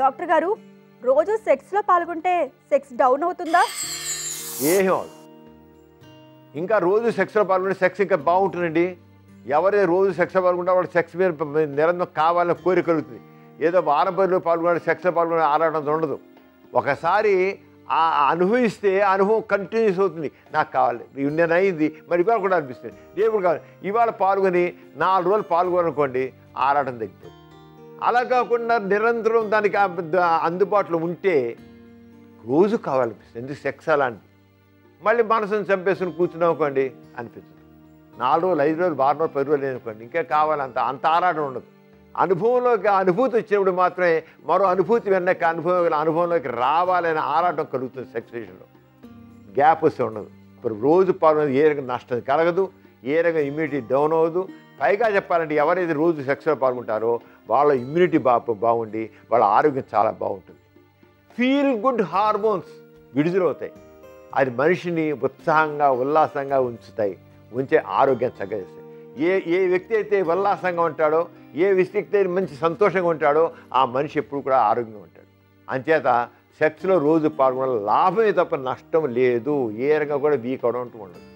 Doctor గారు రోజు సెక్స్లో పాల్గొంటే సెక్స్ డౌన్ అవుతుందా? ఏం అవదు. ఇంకా రోజు సెక్స్లో పాల్గొంటే సెక్స్ ఇంకా బాగుంటుందండి. ఎవరైతే రోజు సెక్స్లో పాల్గొంటే వాడు సెక్స్ మీద నిరంతరం కావాలని కోరిక కలుగుతుంది. ఏదో వారం పదిలో పాల్గొనే సెక్స్లో పాల్గొనే ఆరాటం ఉండదు. ఒకసారి ఆ అనుభవిస్తే అనుభవం కంటిన్యూస్ అవుతుంది. నాకు కావాలి, నేను అయింది, మరి ఇవాళ కూడా అనిపిస్తుంది, రేపు కావాలి. ఇవాళ పాల్గొని 4 రోజులు పాల్గొననుకోండి, ఆరాటం తగ్గిపోతుంది. అలా కాకుండా నిరంతరం దానికి అందుబాటులో ఉంటే రోజు కావాలనిపిస్తుంది. ఎందుకు సెక్స్ అలాంటి మళ్ళీ మనసును చంపేసుకుని కూర్చున్నాం అనుకోండి అనిపిస్తుంది. 4 రోజులు 5 రోజులు 6 రోజులు 10 రోజులు లేదనుకోండి ఇంకా కావాలంత అంత ఆరాటం ఉండదు. అనుభవంలోకి అనుభూతి వచ్చినప్పుడు మాత్రమే మరో అనుభూతి వెనక అనుభవంలోకి రావాలనే ఆరాటం కలుగుతుంది. సెక్స్ విషయంలో గ్యాప్ వస్తే ఉండదు. ఇప్పుడు రోజు పాల్గొనేది ఏ రకంగా నష్టం కలగదు, ఏ రకంగా ఇమ్యూనిటీ డౌన్ అవ్వదు. పైగా చెప్పాలంటే ఎవరైతే రోజు సెక్స్లో పాల్గొంటారో వాళ్ళ ఇమ్యూనిటీ బాగుండి వాళ్ళ ఆరోగ్యం చాలా బాగుంటుంది. ఫీల్ గుడ్ హార్మోన్స్ విడుదలవుతాయి. అది మనిషిని ఉత్సాహంగా ఉల్లాసంగా ఉంచే ఆరోగ్యం చక్కదిస్తాయి. ఏ వ్యక్తి అయితే ఉల్లాసంగా ఉంటాడో, ఏ వ్యక్తి అయితే మంచి సంతోషంగా ఉంటాడో ఆ మనిషి ఎప్పుడు కూడా ఆరోగ్యంగా ఉంటాడు. అంచేత సెక్స్లో రోజు పాల్గొనడం లాభమే తప్ప నష్టం లేదు. ఏ రకంగా కూడా వీక్ అవడం ఉండదు.